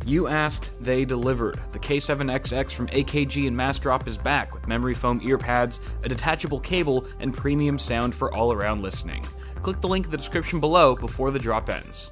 You asked, they delivered. The K7XX from AKG and Massdrop is back with memory foam ear pads, a detachable cable, and premium sound for all-around listening. Click the link in the description below before the drop ends.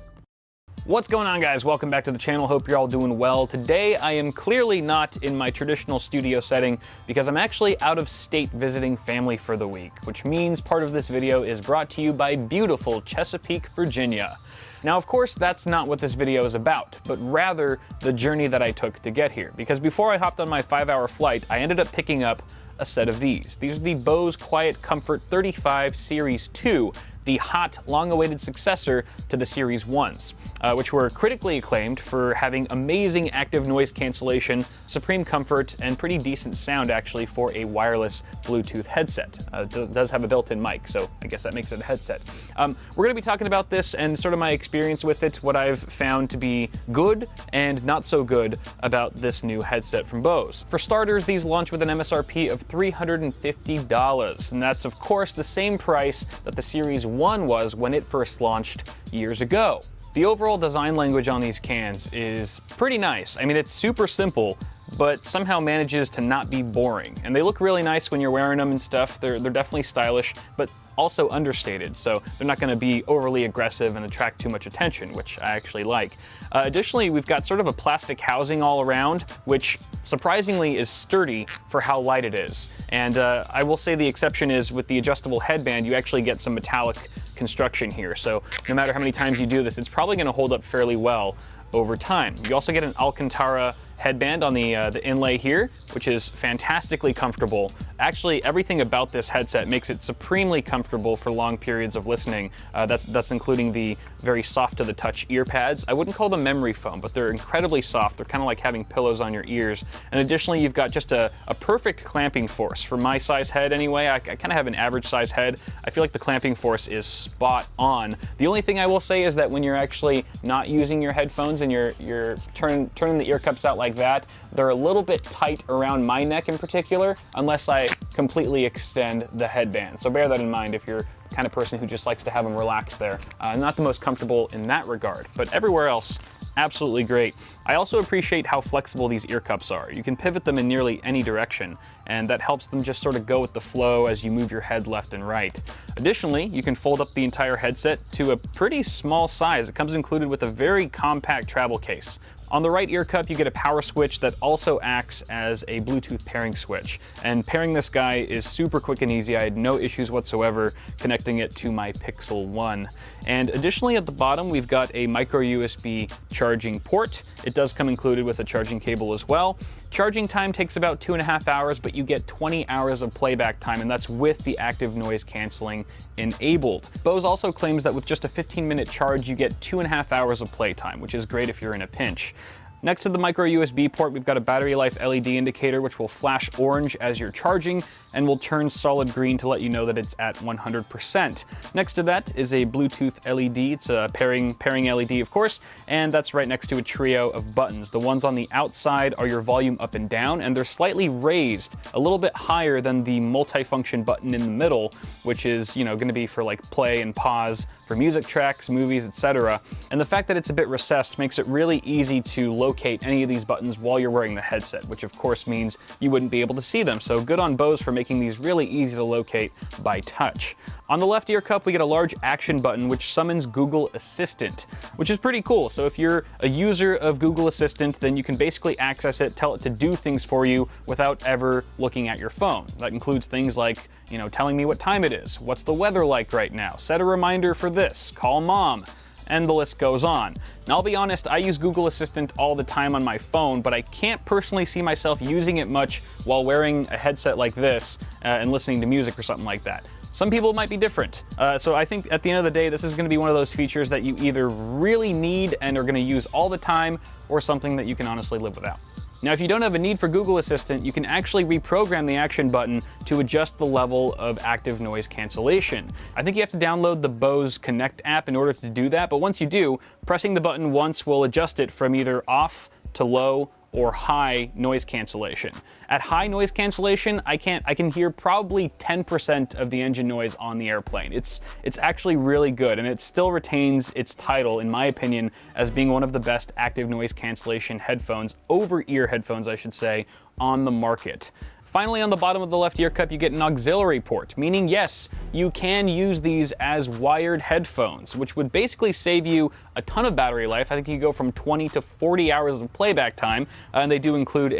What's going on, guys? Welcome back to the channel. Hope you're all doing well. Today I am clearly not in my traditional studio setting because I'm actually out of state visiting family for the week, which means part of this video is brought to you by beautiful Chesapeake, Virginia. Now, of course, that's not what this video is about, but rather the journey that I took to get here. Because before I hopped on my 5-hour flight, I ended up picking up a set of these. These are the Bose QuietComfort 35 Series 2, the hot, long-awaited successor to the Series 1s, which were critically acclaimed for having amazing active noise cancellation, supreme comfort, and pretty decent sound actually for a wireless Bluetooth headset. It does have a built-in mic, so I guess that makes it a headset. We're going to be talking about this and sort of my experience with it, what I've found to be good and not so good about this new headset from Bose. For starters, these launch with an MSRP of $350, and that's of course the same price that the Series 1 was when it first launched years ago. The overall design language on these cans is pretty nice. I mean, it's super simple, but somehow manages to not be boring. And they look really nice when you're wearing them and stuff. They're definitely stylish, but also understated, so they're not going to be overly aggressive and attract too much attention, which I actually like. Additionally, we've got sort of a plastic housing all around, which surprisingly is sturdy for how light it is. And I will say the exception is with the adjustable headband, you actually get some metallic construction here. So no matter how many times you do this, it's probably going to hold up fairly well over time. You also get an Alcantara headband on the inlay here, which is fantastically comfortable. Actually, everything about this headset makes it supremely comfortable for long periods of listening. That's including the very soft to the touch ear pads. I wouldn't call them memory foam, but they're incredibly soft. They're kind of like having pillows on your ears. And additionally, you've got just a perfect clamping force. For my size head anyway, I kind of have an average size head. I feel like the clamping force is spot on. The only thing I will say is that when you're actually not using your headphones and you're turning the ear cups out like that, they're a little bit tight around my neck in particular, unless I completely extend the headband. So bear that in mind if you're the kind of person who just likes to have them relaxed there. Not the most comfortable in that regard, but everywhere else, absolutely great. I also appreciate how flexible these ear cups are. You can pivot them in nearly any direction, and that helps them just sort of go with the flow as you move your head left and right. Additionally, you can fold up the entire headset to a pretty small size. It comes included with a very compact travel case. On the right ear cup, you get a power switch that also acts as a Bluetooth pairing switch. And pairing this guy is super quick and easy. I had no issues whatsoever connecting it to my Pixel 1. And additionally, at the bottom, we've got a micro USB charging port. It does come included with a charging cable as well. Charging time takes about 2.5 hours, but you get 20 hours of playback time, and that's with the active noise canceling enabled. Bose also claims that with just a 15-minute charge, you get 2.5 hours of playtime, which is great if you're in a pinch. Next to the micro USB port, we've got a battery life LED indicator, which will flash orange as you're charging and will turn solid green to let you know that it's at 100%. Next to that is a Bluetooth LED. It's a pairing LED, of course, and that's right next to a trio of buttons. The ones on the outside are your volume up and down, and they're slightly raised a little bit higher than the multi-function button in the middle, which is, going to be for like play and pause for music tracks, movies, etc. And the fact that it's a bit recessed makes it really easy to locate any of these buttons while you're wearing the headset, which of course means you wouldn't be able to see them. So good on Bose for making these really easy to locate by touch. On the left ear cup, we get a large action button which summons Google Assistant, which is pretty cool. So if you're a user of Google Assistant, then you can basically access it, tell it to do things for you without ever looking at your phone. That includes things like, telling me what time it is, what's the weather like right now, set a reminder for this, call mom, and the list goes on. Now, I'll be honest, I use Google Assistant all the time on my phone, but I can't personally see myself using it much while wearing a headset like this and listening to music or something like that. Some people might be different. So I think at the end of the day, this is going to be one of those features that you either really need and are going to use all the time, or something that you can honestly live without. Now, if you don't have a need for Google Assistant, you can actually reprogram the action button to adjust the level of active noise cancellation. I think you have to download the Bose Connect app in order to do that, but once you do, pressing the button once will adjust it from either off to low or high noise cancellation. At high noise cancellation, I can hear probably 10% of the engine noise on the airplane. It's actually really good, and it still retains its title, in my opinion, as being one of the best active noise cancellation headphones, over-ear headphones, I should say, on the market. Finally, on the bottom of the left ear cup, you get an auxiliary port, meaning yes, you can use these as wired headphones, which would basically save you a ton of battery life. I think you go from 20 to 40 hours of playback time, and they do include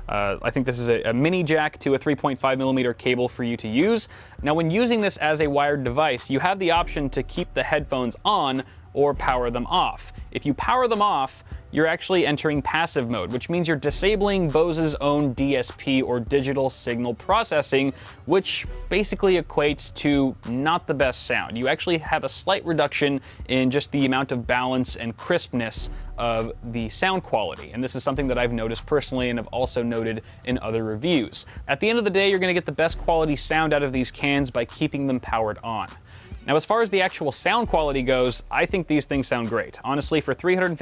I think this is a mini jack to a 3.5mm cable for you to use. Now, when using this as a wired device, you have the option to keep the headphones on or power them off. If you power them off, you're actually entering passive mode, which means you're disabling Bose's own DSP, or digital signal processing, which basically equates to not the best sound. You actually have a slight reduction in just the amount of balance and crispness of the sound quality, and this is something that I've noticed personally and have also noted in other reviews. At the end of the day, you're going to get the best quality sound out of these cans by keeping them powered on. Now, as far as the actual sound quality goes, I think these things sound great. Honestly, for $350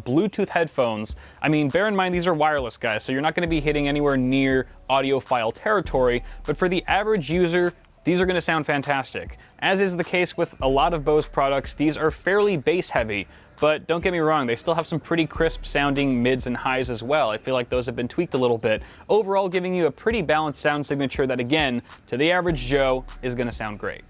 Bluetooth headphones, I mean, bear in mind these are wireless, guys, so you're not going to be hitting anywhere near audiophile territory, but for the average user, these are going to sound fantastic. As is the case with a lot of Bose products, these are fairly bass heavy, but don't get me wrong, they still have some pretty crisp sounding mids and highs as well. I feel like those have been tweaked a little bit, overall giving you a pretty balanced sound signature that, again, to the average Joe, is going to sound great.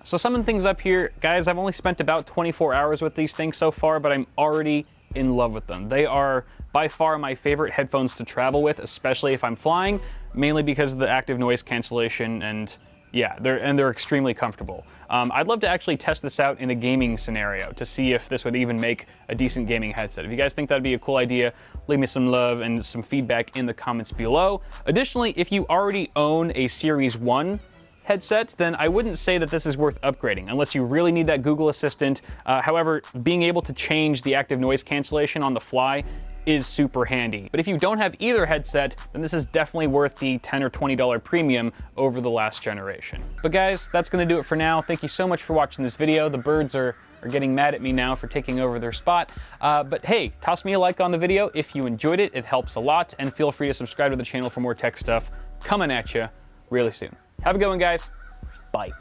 So summing things up here, guys, I've only spent about 24 hours with these things so far, but I'm already in love with them. They are by far my favorite headphones to travel with, especially if I'm flying, mainly because of the active noise cancellation, and yeah, they're extremely comfortable. I'd love to actually test this out in a gaming scenario to see if this would even make a decent gaming headset. If you guys think that'd be a cool idea, leave me some love and some feedback in the comments below. Additionally, if you already own a Series 1 headset, then I wouldn't say that this is worth upgrading unless you really need that Google Assistant. However, being able to change the active noise cancellation on the fly is super handy. But if you don't have either headset, then this is definitely worth the $10 or $20 premium over the last generation. But guys, that's gonna do it for now. Thank you so much for watching this video. The birds are getting mad at me now for taking over their spot. But hey, toss me a like on the video if you enjoyed it. It helps a lot, and feel free to subscribe to the channel for more tech stuff coming at you really soon. Have a good one, guys. Bye.